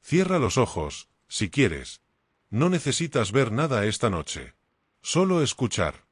Cierra los ojos, si quieres. No necesitas ver nada esta noche. Solo escuchar.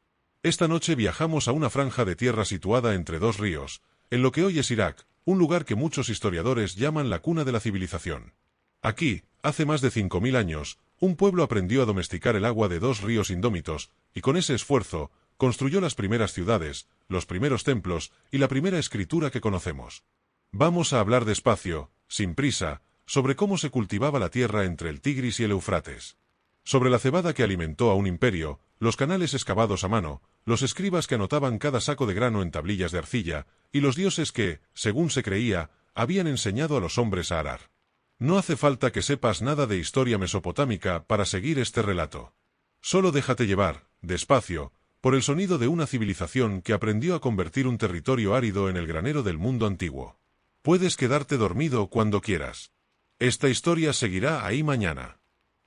Esta noche viajamos a una franja de tierra situada entre dos ríos, en lo que hoy es Irak, un lugar que muchos historiadores llaman la cuna de la civilización. Aquí, hace más de 5000 años, un pueblo aprendió a domesticar el agua de dos ríos indómitos, y con ese esfuerzo, construyó las primeras ciudades, los primeros templos y la primera escritura que conocemos. Vamos a hablar despacio, sin prisa, sobre cómo se cultivaba la tierra entre el Tigris y el Éufrates. Sobre la cebada que alimentó a un imperio, los canales excavados a mano, los escribas que anotaban cada saco de grano en tablillas de arcilla, y los dioses que, según se creía, habían enseñado a los hombres a arar. No hace falta que sepas nada de historia mesopotámica para seguir este relato. Solo déjate llevar, despacio, por el sonido de una civilización que aprendió a convertir un territorio árido en el granero del mundo antiguo. Puedes quedarte dormido cuando quieras. Esta historia seguirá ahí mañana.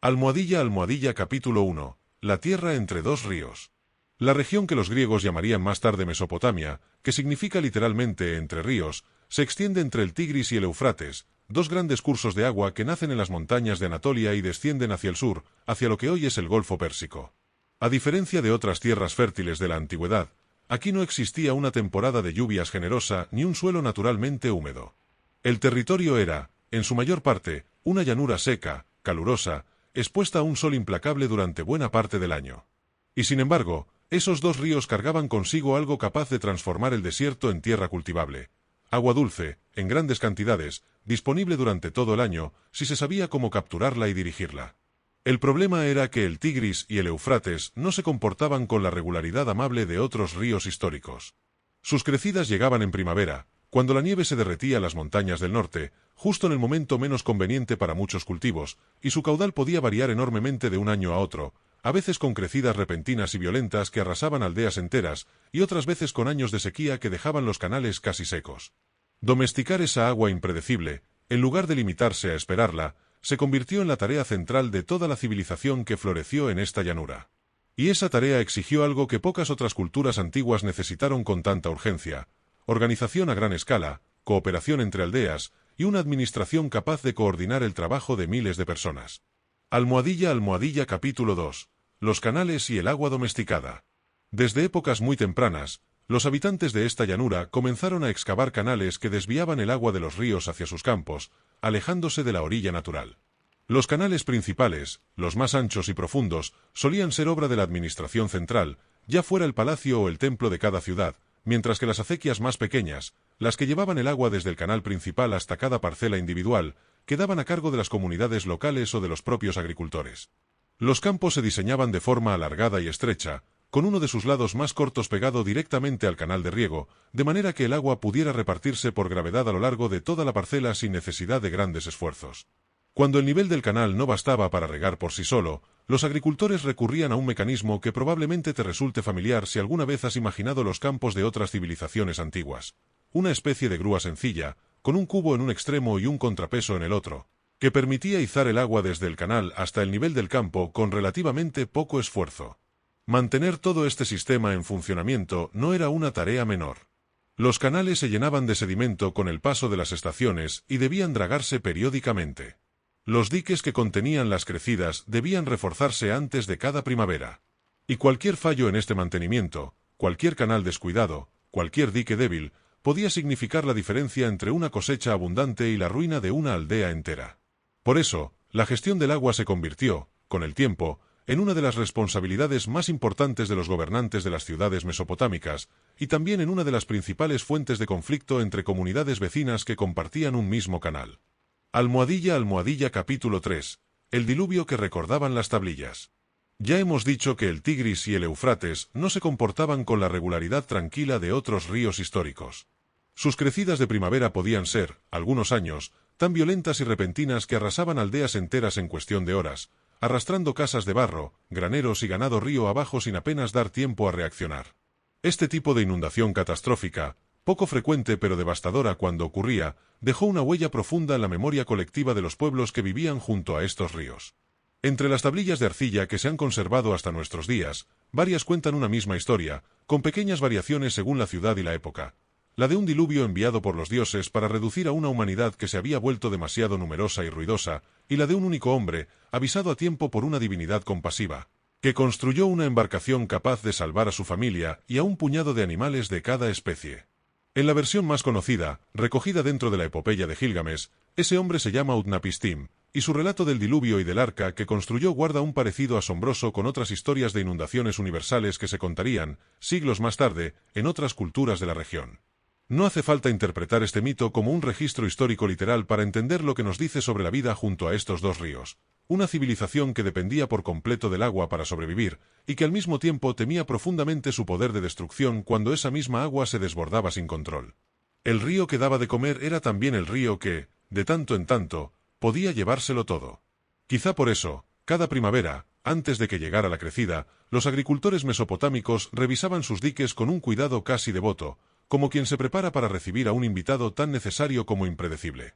Almohadilla capítulo 1. La tierra entre dos ríos. La región que los griegos llamarían más tarde Mesopotamia, que significa literalmente entre ríos, se extiende entre el Tigris y el Éufrates, dos grandes cursos de agua que nacen en las montañas de Anatolia y descienden hacia el sur, hacia lo que hoy es el Golfo Pérsico. A diferencia de otras tierras fértiles de la antigüedad, aquí no existía una temporada de lluvias generosa ni un suelo naturalmente húmedo. El territorio era, en su mayor parte, una llanura seca, calurosa, expuesta a un sol implacable durante buena parte del año. Y sin embargo, esos dos ríos cargaban consigo algo capaz de transformar el desierto en tierra cultivable. Agua dulce, en grandes cantidades, disponible durante todo el año, si se sabía cómo capturarla y dirigirla. El problema era que el Tigris y el Éufrates no se comportaban con la regularidad amable de otros ríos históricos. Sus crecidas llegaban en primavera, cuando la nieve se derretía en las montañas del norte, justo en el momento menos conveniente para muchos cultivos, y su caudal podía variar enormemente de un año a otro, a veces con crecidas repentinas y violentas que arrasaban aldeas enteras, y otras veces con años de sequía que dejaban los canales casi secos. Domesticar esa agua impredecible, en lugar de limitarse a esperarla, se convirtió en la tarea central de toda la civilización que floreció en esta llanura. Y esa tarea exigió algo que pocas otras culturas antiguas necesitaron con tanta urgencia: organización a gran escala, cooperación entre aldeas, y una administración capaz de coordinar el trabajo de miles de personas. Almohadilla capítulo 2. Los canales y el agua domesticada. Desde épocas muy tempranas, los habitantes de esta llanura comenzaron a excavar canales que desviaban el agua de los ríos hacia sus campos, alejándose de la orilla natural. Los canales principales, los más anchos y profundos, solían ser obra de la administración central, ya fuera el palacio o el templo de cada ciudad, mientras que las acequias más pequeñas, las que llevaban el agua desde el canal principal hasta cada parcela individual, quedaban a cargo de las comunidades locales o de los propios agricultores. Los campos se diseñaban de forma alargada y estrecha, con uno de sus lados más cortos pegado directamente al canal de riego, de manera que el agua pudiera repartirse por gravedad a lo largo de toda la parcela sin necesidad de grandes esfuerzos. Cuando el nivel del canal no bastaba para regar por sí solo, los agricultores recurrían a un mecanismo que probablemente te resulte familiar si alguna vez has imaginado los campos de otras civilizaciones antiguas. Una especie de grúa sencilla, con un cubo en un extremo y un contrapeso en el otro, que permitía izar el agua desde el canal hasta el nivel del campo con relativamente poco esfuerzo. Mantener todo este sistema en funcionamiento no era una tarea menor. Los canales se llenaban de sedimento con el paso de las estaciones y debían dragarse periódicamente. Los diques que contenían las crecidas debían reforzarse antes de cada primavera. Y cualquier fallo en este mantenimiento, cualquier canal descuidado, cualquier dique débil, podía significar la diferencia entre una cosecha abundante y la ruina de una aldea entera. Por eso, la gestión del agua se convirtió, con el tiempo, en una de las responsabilidades más importantes de los gobernantes de las ciudades mesopotámicas, y también en una de las principales fuentes de conflicto entre comunidades vecinas que compartían un mismo canal. Almohadilla capítulo 3. El diluvio que recordaban las tablillas. Ya hemos dicho que el Tigris y el Éufrates no se comportaban con la regularidad tranquila de otros ríos históricos. Sus crecidas de primavera podían ser, algunos años, tan violentas y repentinas que arrasaban aldeas enteras en cuestión de horas, arrastrando casas de barro, graneros y ganado río abajo sin apenas dar tiempo a reaccionar. Este tipo de inundación catastrófica, poco frecuente pero devastadora cuando ocurría, dejó una huella profunda en la memoria colectiva de los pueblos que vivían junto a estos ríos. Entre las tablillas de arcilla que se han conservado hasta nuestros días, varias cuentan una misma historia, con pequeñas variaciones según la ciudad y la época. la de un diluvio enviado por los dioses para reducir a una humanidad que se había vuelto demasiado numerosa y ruidosa, y la de un único hombre, avisado a tiempo por una divinidad compasiva, que construyó una embarcación capaz de salvar a su familia y a un puñado de animales de cada especie. En la versión más conocida, recogida dentro de la epopeya de Gilgamesh, ese hombre se llama Utnapishtim, y su relato del diluvio y del arca que construyó guarda un parecido asombroso con otras historias de inundaciones universales que se contarían, siglos más tarde, en otras culturas de la región. No hace falta interpretar este mito como un registro histórico literal para entender lo que nos dice sobre la vida junto a estos dos ríos. Una civilización que dependía por completo del agua para sobrevivir, y que al mismo tiempo temía profundamente su poder de destrucción cuando esa misma agua se desbordaba sin control. El río que daba de comer era también el río que, de tanto en tanto, podía llevárselo todo. Quizá por eso, cada primavera, antes de que llegara la crecida, los agricultores mesopotámicos revisaban sus diques con un cuidado casi devoto, como quien se prepara para recibir a un invitado tan necesario como impredecible.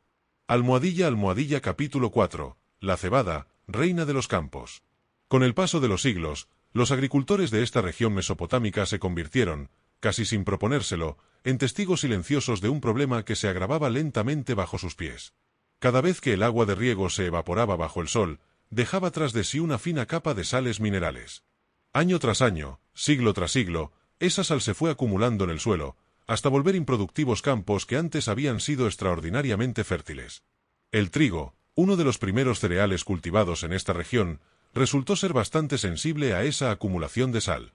Almohadilla capítulo 4. La cebada, reina de los campos. Con el paso de los siglos, los agricultores de esta región mesopotámica se convirtieron, casi sin proponérselo, en testigos silenciosos de un problema que se agravaba lentamente bajo sus pies. Cada vez que el agua de riego se evaporaba bajo el sol, dejaba tras de sí una fina capa de sales minerales. Año tras año, siglo tras siglo, esa sal se fue acumulando en el suelo, hasta volver improductivos campos que antes habían sido extraordinariamente fértiles. El trigo, uno de los primeros cereales cultivados en esta región, resultó ser bastante sensible a esa acumulación de sal.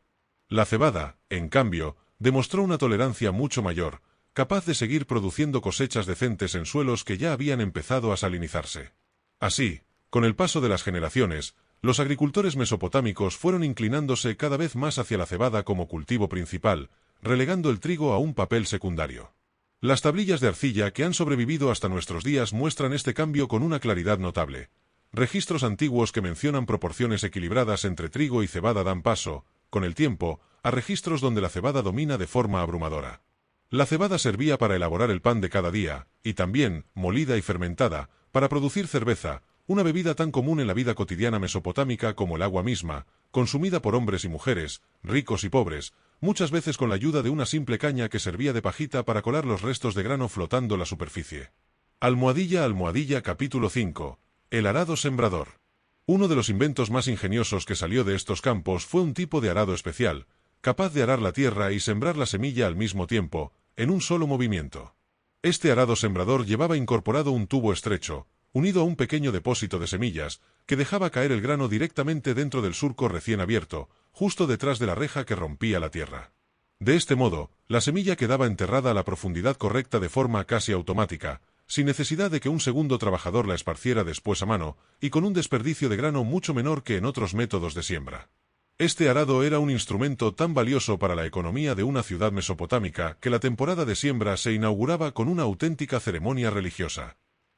La cebada, en cambio, demostró una tolerancia mucho mayor, capaz de seguir produciendo cosechas decentes en suelos que ya habían empezado a salinizarse. Así, con el paso de las generaciones, los agricultores mesopotámicos fueron inclinándose cada vez más hacia la cebada como cultivo principal, relegando el trigo a un papel secundario. Las tablillas de arcilla que han sobrevivido hasta nuestros días muestran este cambio con una claridad notable. Registros antiguos que mencionan proporciones equilibradas entre trigo y cebada dan paso, con el tiempo, a registros donde la cebada domina de forma abrumadora. La cebada servía para elaborar el pan de cada día, y también, molida y fermentada, para producir cerveza, una bebida tan común en la vida cotidiana mesopotámica como el agua misma, consumida por hombres y mujeres, ricos y pobres, muchas veces con la ayuda de una simple caña que servía de pajita para colar los restos de grano flotando la superficie. Almohadilla capítulo 5. El arado sembrador. Uno de los inventos más ingeniosos que salió de estos campos fue un tipo de arado especial, capaz de arar la tierra y sembrar la semilla al mismo tiempo, en un solo movimiento. Este arado sembrador llevaba incorporado un tubo estrecho, unido a un pequeño depósito de semillas, que dejaba caer el grano directamente dentro del surco recién abierto, justo detrás de la reja que rompía la tierra. De este modo, la semilla quedaba enterrada a la profundidad correcta de forma casi automática, sin necesidad de que un segundo trabajador la esparciera después a mano, y con un desperdicio de grano mucho menor que en otros métodos de siembra. Este arado era un instrumento tan valioso para la economía de una ciudad mesopotámica que la temporada de siembra se inauguraba con una auténtica ceremonia religiosa.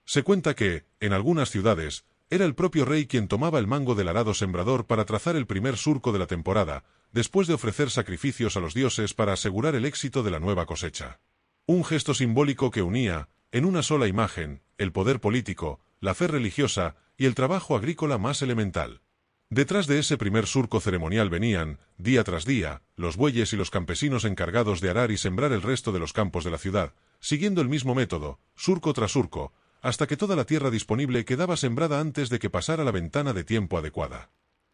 Se cuenta que, en algunas ciudades, era el propio rey quien tomaba el mango del arado sembrador para trazar el primer surco de la temporada, después de ofrecer sacrificios a los dioses para asegurar el éxito de la nueva cosecha. Un gesto simbólico que unía, en una sola imagen, el poder político, la fe religiosa y el trabajo agrícola más elemental. Detrás de ese primer surco ceremonial venían, día tras día, los bueyes y los campesinos encargados de arar y sembrar el resto de los campos de la ciudad, siguiendo el mismo método, surco tras surco, hasta que toda la tierra disponible quedaba sembrada antes de que pasara la ventana de tiempo adecuada.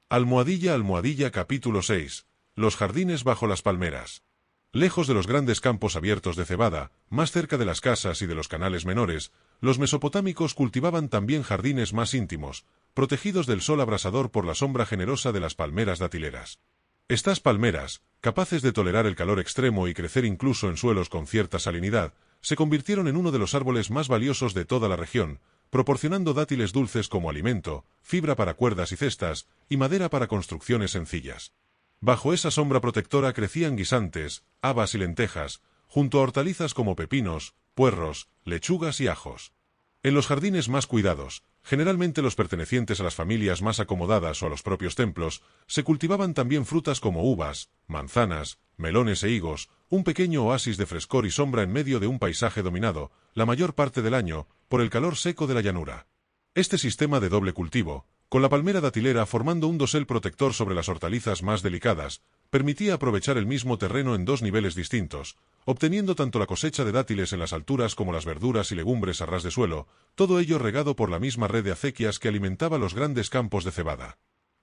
Almohadilla capítulo 6. Los jardines bajo las palmeras. Lejos de los grandes campos abiertos de cebada, más cerca de las casas y de los canales menores, los mesopotámicos cultivaban también jardines más íntimos, protegidos del sol abrasador por la sombra generosa de las palmeras datileras. Estas palmeras, capaces de tolerar el calor extremo y crecer incluso en suelos con cierta salinidad, se convirtieron en uno de los árboles más valiosos de toda la región, proporcionando dátiles dulces como alimento, fibra para cuerdas y cestas, y madera para construcciones sencillas. Bajo esa sombra protectora crecían guisantes, habas y lentejas, junto a hortalizas como pepinos, puerros, lechugas y ajos. En los jardines más cuidados, generalmente los pertenecientes a las familias más acomodadas o a los propios templos, se cultivaban también frutas como uvas, manzanas, melones e higos, un pequeño oasis de frescor y sombra en medio de un paisaje dominado, la mayor parte del año, por el calor seco de la llanura. Este sistema de doble cultivo, con la palmera datilera formando un dosel protector sobre las hortalizas más delicadas, permitía aprovechar el mismo terreno en dos niveles distintos, obteniendo tanto la cosecha de dátiles en las alturas como las verduras y legumbres a ras de suelo, todo ello regado por la misma red de acequias que alimentaba los grandes campos de cebada.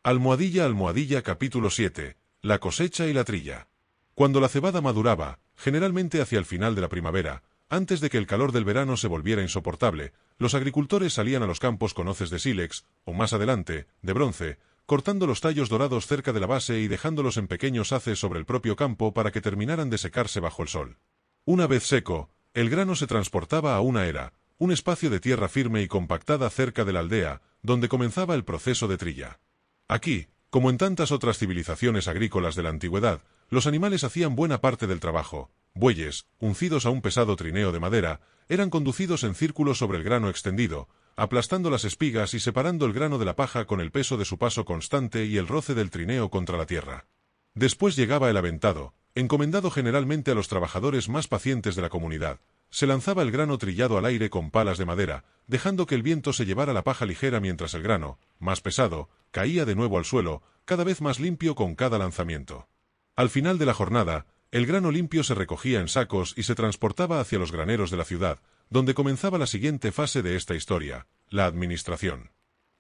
Almohadilla capítulo 7. La cosecha y la trilla. Cuando la cebada maduraba, generalmente hacia el final de la primavera, antes de que el calor del verano se volviera insoportable, los agricultores salían a los campos con hoces de sílex, o más adelante, de bronce, cortando los tallos dorados cerca de la base y dejándolos en pequeños haces sobre el propio campo para que terminaran de secarse bajo el sol. Una vez seco, el grano se transportaba a una era, un espacio de tierra firme y compactada cerca de la aldea, donde comenzaba el proceso de trilla. Aquí, como en tantas otras civilizaciones agrícolas de la antigüedad, los animales hacían buena parte del trabajo. Bueyes, uncidos a un pesado trineo de madera, eran conducidos en círculo sobre el grano extendido, aplastando las espigas y separando el grano de la paja con el peso de su paso constante y el roce del trineo contra la tierra. Después llegaba el aventado, encomendado generalmente a los trabajadores más pacientes de la comunidad. Se lanzaba el grano trillado al aire con palas de madera, dejando que el viento se llevara la paja ligera mientras el grano, más pesado, caía de nuevo al suelo, cada vez más limpio con cada lanzamiento. Al final de la jornada, el grano limpio se recogía en sacos y se transportaba hacia los graneros de la ciudad, donde comenzaba la siguiente fase de esta historia, la administración.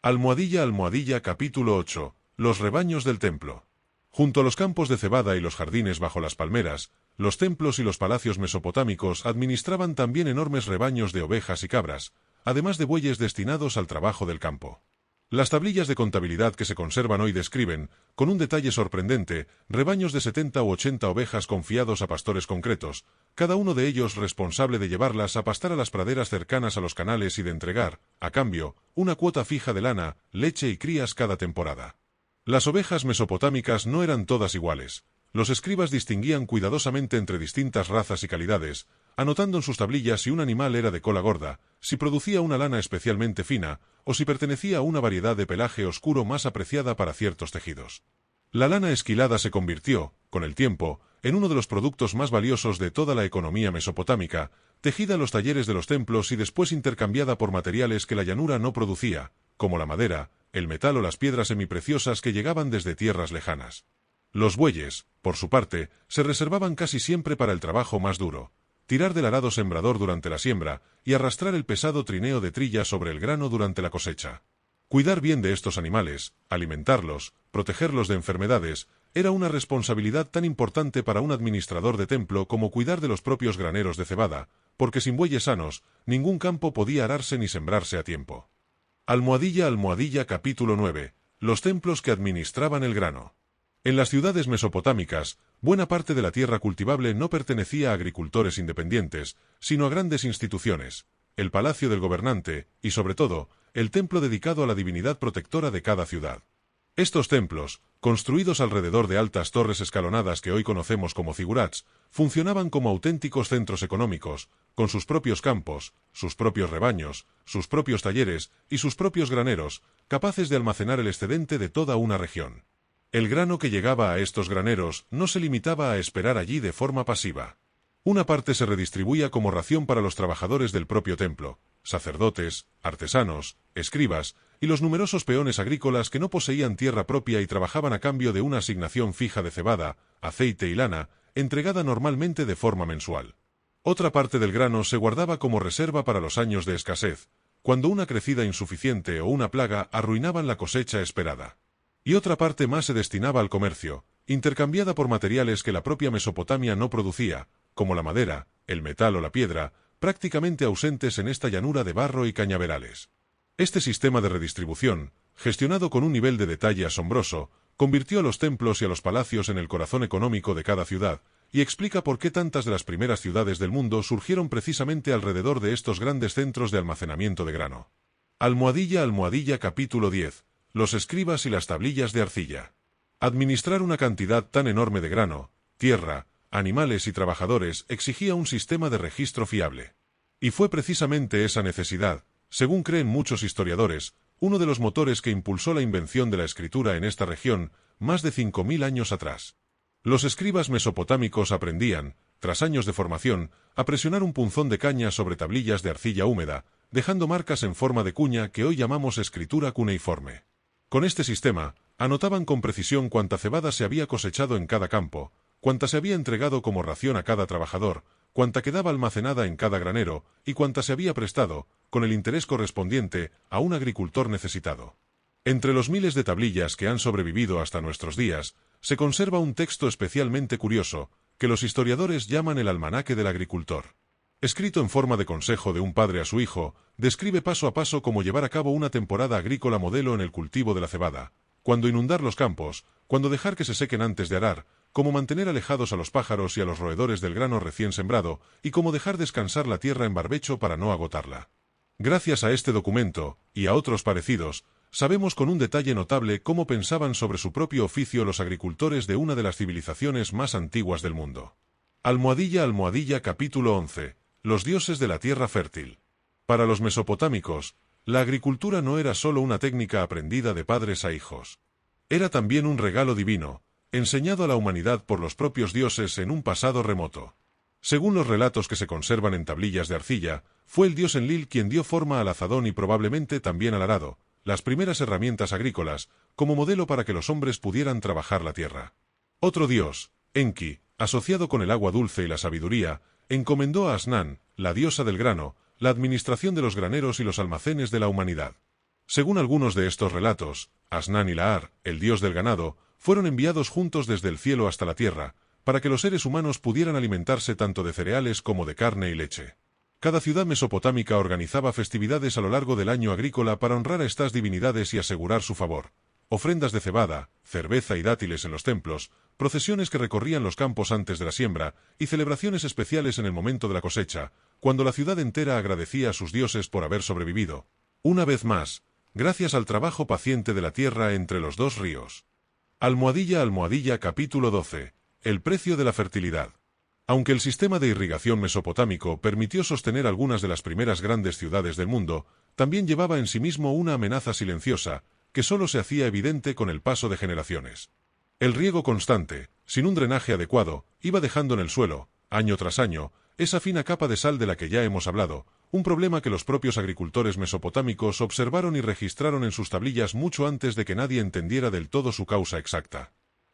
Almohadilla capítulo 8. Los rebaños del templo. Junto a los campos de cebada y los jardines bajo las palmeras, los templos y los palacios mesopotámicos administraban también enormes rebaños de ovejas y cabras, además de bueyes destinados al trabajo del campo. Las tablillas de contabilidad que se conservan hoy describen, con un detalle sorprendente, rebaños de 70 u 80 ovejas confiados a pastores concretos, cada uno de ellos responsable de llevarlas a pastar a las praderas cercanas a los canales y de entregar, a cambio, una cuota fija de lana, leche y crías cada temporada. Las ovejas mesopotámicas no eran todas iguales. Los escribas distinguían cuidadosamente entre distintas razas y calidades, anotando en sus tablillas si un animal era de cola gorda, si producía una lana especialmente fina, o si pertenecía a una variedad de pelaje oscuro más apreciada para ciertos tejidos. La lana esquilada se convirtió, con el tiempo, en uno de los productos más valiosos de toda la economía mesopotámica, tejida en los talleres de los templos y después intercambiada por materiales que la llanura no producía, como la madera, el metal o las piedras semipreciosas que llegaban desde tierras lejanas. Los bueyes, por su parte, se reservaban casi siempre para el trabajo más duro, tirar del arado sembrador durante la siembra y arrastrar el pesado trineo de trilla sobre el grano durante la cosecha. Cuidar bien de estos animales, alimentarlos, protegerlos de enfermedades, era una responsabilidad tan importante para un administrador de templo como cuidar de los propios graneros de cebada, porque sin bueyes sanos, ningún campo podía ararse ni sembrarse a tiempo. Almohadilla capítulo 9. Los templos que administraban el grano. En las ciudades mesopotámicas, buena parte de la tierra cultivable no pertenecía a agricultores independientes, sino a grandes instituciones, el palacio del gobernante y, sobre todo, el templo dedicado a la divinidad protectora de cada ciudad. Estos templos, construidos alrededor de altas torres escalonadas que hoy conocemos como zigurats, funcionaban como auténticos centros económicos, con sus propios campos, sus propios rebaños, sus propios talleres y sus propios graneros, capaces de almacenar el excedente de toda una región. El grano que llegaba a estos graneros no se limitaba a esperar allí de forma pasiva. Una parte se redistribuía como ración para los trabajadores del propio templo, sacerdotes, artesanos, escribas y los numerosos peones agrícolas que no poseían tierra propia y trabajaban a cambio de una asignación fija de cebada, aceite y lana, entregada normalmente de forma mensual. Otra parte del grano se guardaba como reserva para los años de escasez, cuando una crecida insuficiente o una plaga arruinaban la cosecha esperada. Y otra parte más se destinaba al comercio, intercambiada por materiales que la propia Mesopotamia no producía, como la madera, el metal o la piedra, prácticamente ausentes en esta llanura de barro y cañaverales. Este sistema de redistribución, gestionado con un nivel de detalle asombroso, convirtió a los templos y a los palacios en el corazón económico de cada ciudad, y explica por qué tantas de las primeras ciudades del mundo surgieron precisamente alrededor de estos grandes centros de almacenamiento de grano. Almohadilla capítulo 10. Los escribas y las tablillas de arcilla. Administrar una cantidad tan enorme de grano, tierra, animales y trabajadores exigía un sistema de registro fiable. Y fue precisamente esa necesidad, según creen muchos historiadores, uno de los motores que impulsó la invención de la escritura en esta región más de 5000 años atrás. Los escribas mesopotámicos aprendían, tras años de formación, a presionar un punzón de caña sobre tablillas de arcilla húmeda, dejando marcas en forma de cuña que hoy llamamos escritura cuneiforme. Con este sistema, Anotaban con precisión cuánta cebada se había cosechado en cada campo, cuánta se había entregado como ración a cada trabajador, cuánta quedaba almacenada en cada granero, y cuánta se había prestado, con el interés correspondiente, a un agricultor necesitado. Entre los miles de tablillas que han sobrevivido hasta nuestros días, se conserva un texto especialmente curioso, que los historiadores llaman el Almanaque del Agricultor. Escrito en forma de consejo de un padre a su hijo, describe paso a paso cómo llevar a cabo una temporada agrícola modelo en el cultivo de la cebada, cuándo inundar los campos, cuándo dejar que se sequen antes de arar, cómo mantener alejados a los pájaros y a los roedores del grano recién sembrado, y cómo dejar descansar la tierra en barbecho para no agotarla. Gracias a este documento, y a otros parecidos, sabemos con un detalle notable cómo pensaban sobre su propio oficio los agricultores de una de las civilizaciones más antiguas del mundo. Almohadilla capítulo 11. Los dioses de la tierra fértil. Para los mesopotámicos, la agricultura no era solo una técnica aprendida de padres a hijos. Era también un regalo divino, enseñado a la humanidad por los propios dioses en un pasado remoto. Según los relatos que se conservan en tablillas de arcilla, fue el dios Enlil quien dio forma al azadón y probablemente también al arado, las primeras herramientas agrícolas, como modelo para que los hombres pudieran trabajar la tierra. Otro dios, Enki, asociado con el agua dulce y la sabiduría, encomendó a Asnan, la diosa del grano, la administración de los graneros y los almacenes de la humanidad. Según algunos de estos relatos, Asnan y Laar, el dios del ganado, fueron enviados juntos desde el cielo hasta la tierra, para que los seres humanos pudieran alimentarse tanto de cereales como de carne y leche. Cada ciudad mesopotámica organizaba festividades a lo largo del año agrícola para honrar a estas divinidades y asegurar su favor. Ofrendas de cebada, cerveza y dátiles en los templos, procesiones que recorrían los campos antes de la siembra, y celebraciones especiales en el momento de la cosecha, cuando la ciudad entera agradecía a sus dioses por haber sobrevivido. Una vez más, gracias al trabajo paciente de la tierra entre los dos ríos. Almohadilla capítulo 12. El precio de la fertilidad. Aunque el sistema de irrigación mesopotámico permitió sostener algunas de las primeras grandes ciudades del mundo, también llevaba en sí mismo una amenaza silenciosa, que solo se hacía evidente con el paso de generaciones. El riego constante, sin un drenaje adecuado, iba dejando en el suelo, año tras año, esa fina capa de sal de la que ya hemos hablado, un problema que los propios agricultores mesopotámicos observaron y registraron en sus tablillas mucho antes de que nadie entendiera del todo su causa exacta.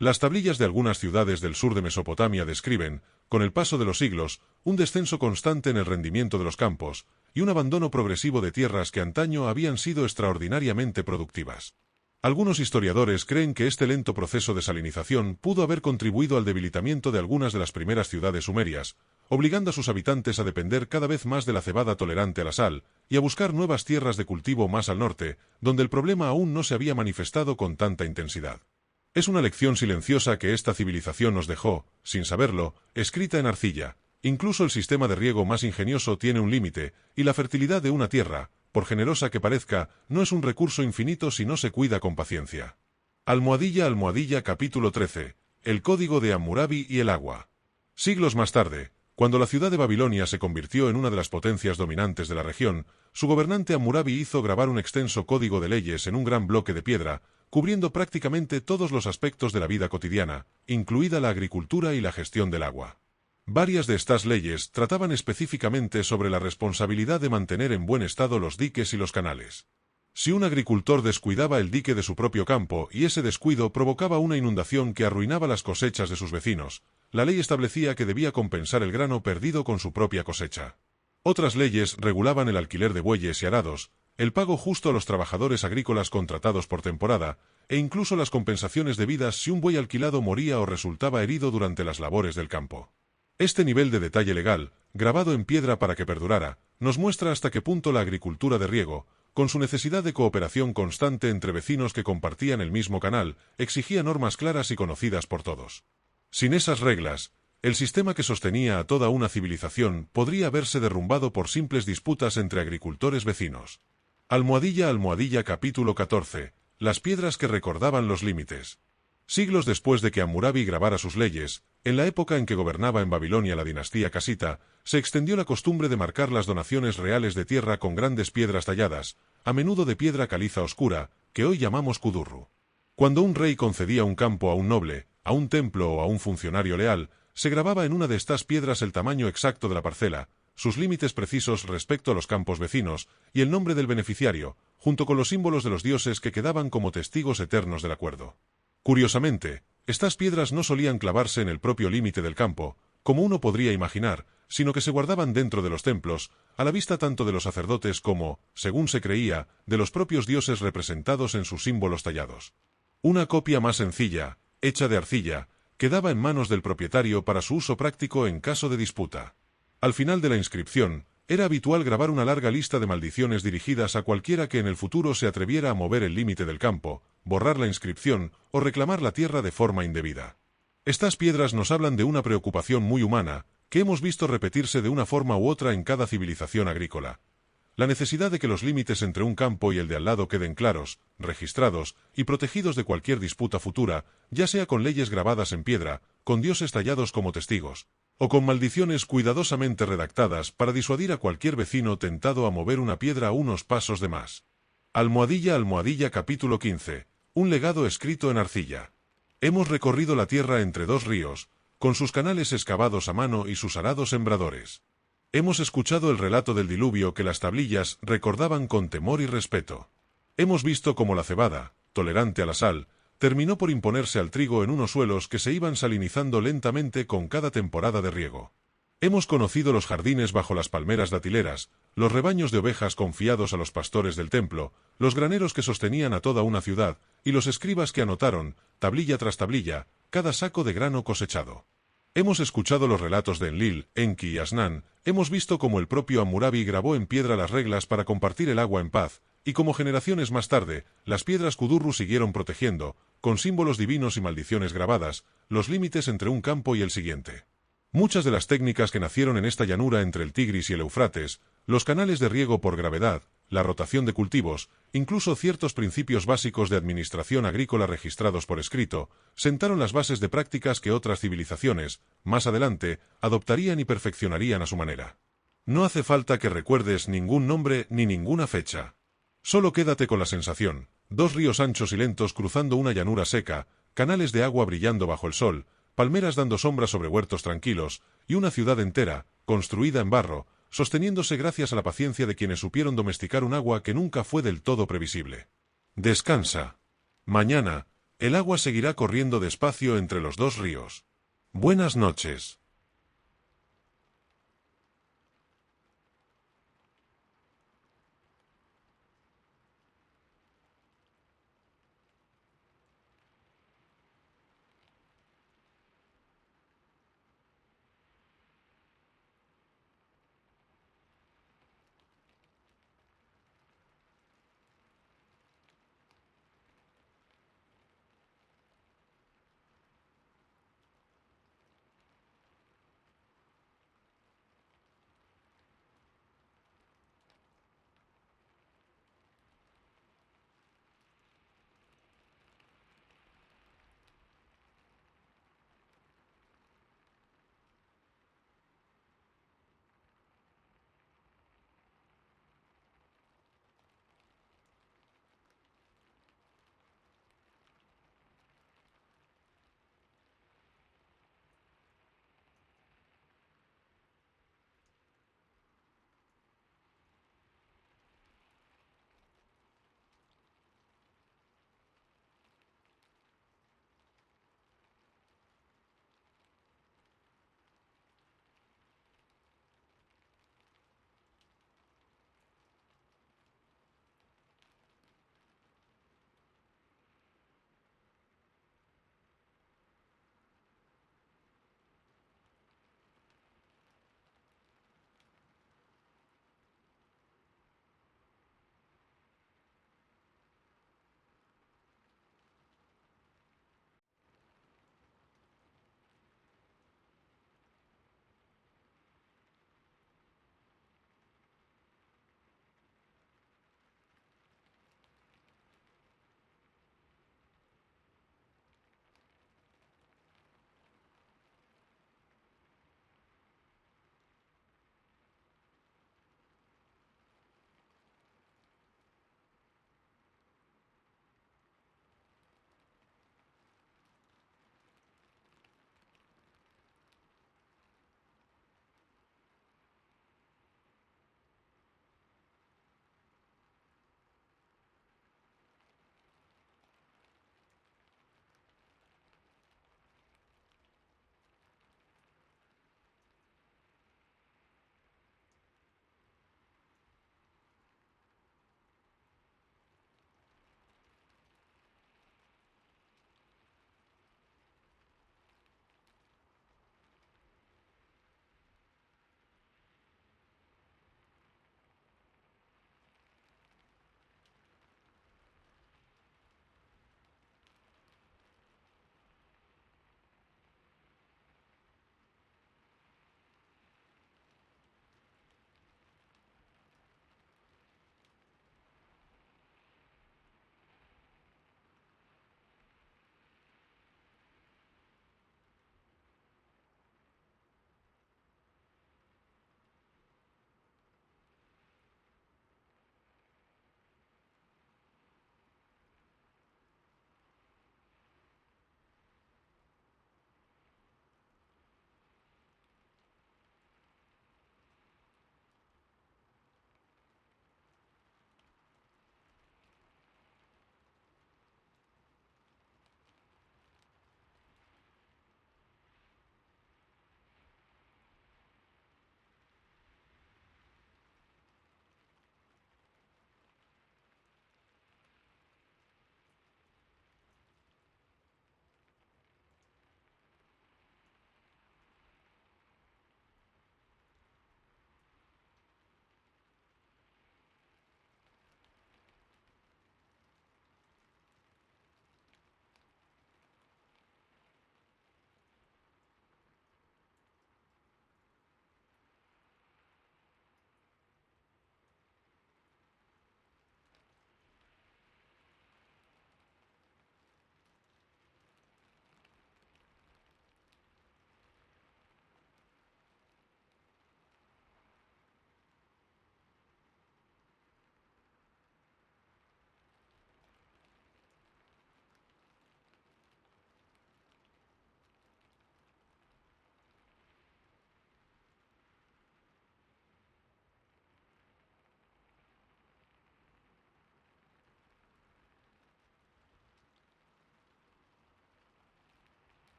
Las tablillas de algunas ciudades del sur de Mesopotamia describen, con el paso de los siglos, un descenso constante en el rendimiento de los campos, y un abandono progresivo de tierras que antaño habían sido extraordinariamente productivas. Algunos historiadores creen que este lento proceso de salinización pudo haber contribuido al debilitamiento de algunas de las primeras ciudades sumerias, obligando a sus habitantes a depender cada vez más de la cebada tolerante a la sal, y a buscar nuevas tierras de cultivo más al norte, donde el problema aún no se había manifestado con tanta intensidad. Es una lección silenciosa que esta civilización nos dejó, sin saberlo, escrita en arcilla. Incluso el sistema de riego más ingenioso tiene un límite, y la fertilidad de una tierra, por generosa que parezca, no es un recurso infinito si no se cuida con paciencia. Almohadilla capítulo 13. El código de Hammurabi y el agua. Siglos más tarde, cuando la ciudad de Babilonia se convirtió en una de las potencias dominantes de la región, su gobernante Hammurabi hizo grabar un extenso código de leyes en un gran bloque de piedra, cubriendo prácticamente todos los aspectos de la vida cotidiana, incluida la agricultura y la gestión del agua. Varias de estas leyes trataban específicamente sobre la responsabilidad de mantener en buen estado los diques y los canales. Si un agricultor descuidaba el dique de su propio campo y ese descuido provocaba una inundación que arruinaba las cosechas de sus vecinos, la ley establecía que debía compensar el grano perdido con su propia cosecha. Otras leyes regulaban el alquiler de bueyes y arados, el pago justo a los trabajadores agrícolas contratados por temporada, e incluso las compensaciones debidas si un buey alquilado moría o resultaba herido durante las labores del campo. Este nivel de detalle legal, grabado en piedra para que perdurara, nos muestra hasta qué punto la agricultura de riego, con su necesidad de cooperación constante entre vecinos que compartían el mismo canal, exigía normas claras y conocidas por todos. Sin esas reglas, el sistema que sostenía a toda una civilización podría haberse derrumbado por simples disputas entre agricultores vecinos. Almohadilla capítulo 14. Las piedras que recordaban los límites. Siglos después de que Hammurabi grabara sus leyes, en la época en que gobernaba en Babilonia la dinastía casita, se extendió la costumbre de marcar las donaciones reales de tierra con grandes piedras talladas, a menudo de piedra caliza oscura, que hoy llamamos kudurru. Cuando un rey concedía un campo a un noble, a un templo o a un funcionario leal, se grababa en una de estas piedras el tamaño exacto de la parcela, sus límites precisos respecto a los campos vecinos, y el nombre del beneficiario, junto con los símbolos de los dioses que quedaban como testigos eternos del acuerdo. Curiosamente, estas piedras no solían clavarse en el propio límite del campo, como uno podría imaginar, sino que se guardaban dentro de los templos, a la vista tanto de los sacerdotes como, según se creía, de los propios dioses representados en sus símbolos tallados. Una copia más sencilla, hecha de arcilla, quedaba en manos del propietario para su uso práctico en caso de disputa. Al final de la inscripción, era habitual grabar una larga lista de maldiciones dirigidas a cualquiera que en el futuro se atreviera a mover el límite del campo, borrar la inscripción o reclamar la tierra de forma indebida. Estas piedras nos hablan de una preocupación muy humana, que hemos visto repetirse de una forma u otra en cada civilización agrícola. La necesidad de que los límites entre un campo y el de al lado queden claros, registrados y protegidos de cualquier disputa futura, ya sea con leyes grabadas en piedra, con dioses tallados como testigos, o con maldiciones cuidadosamente redactadas para disuadir a cualquier vecino tentado a mover una piedra unos pasos de más. Almohadilla capítulo 15. Un legado escrito en arcilla. Hemos recorrido la tierra entre dos ríos, con sus canales excavados a mano y sus arados sembradores. Hemos escuchado el relato del diluvio que las tablillas recordaban con temor y respeto. Hemos visto cómo la cebada, tolerante a la sal, terminó por imponerse al trigo en unos suelos que se iban salinizando lentamente con cada temporada de riego. Hemos conocido los jardines bajo las palmeras datileras, los rebaños de ovejas confiados a los pastores del templo, los graneros que sostenían a toda una ciudad, y los escribas que anotaron, tablilla tras tablilla, cada saco de grano cosechado. Hemos escuchado los relatos de Enlil, Enki y Asnan, hemos visto cómo el propio Hammurabi grabó en piedra las reglas para compartir el agua en paz, y como generaciones más tarde, las piedras Kudurru siguieron protegiendo, con símbolos divinos y maldiciones grabadas, los límites entre un campo y el siguiente. Muchas de las técnicas que nacieron en esta llanura entre el Tigris y el Eufrates, los canales de riego por gravedad, la rotación de cultivos, incluso ciertos principios básicos de administración agrícola registrados por escrito, sentaron las bases de prácticas que otras civilizaciones, más adelante, adoptarían y perfeccionarían a su manera. No hace falta que recuerdes ningún nombre ni ninguna fecha. Solo quédate con la sensación, dos ríos anchos y lentos cruzando una llanura seca, canales de agua brillando bajo el sol, palmeras dando sombra sobre huertos tranquilos, y una ciudad entera, construida en barro, sosteniéndose gracias a la paciencia de quienes supieron domesticar un agua que nunca fue del todo previsible. Descansa. Mañana, el agua seguirá corriendo despacio entre los dos ríos. Buenas noches.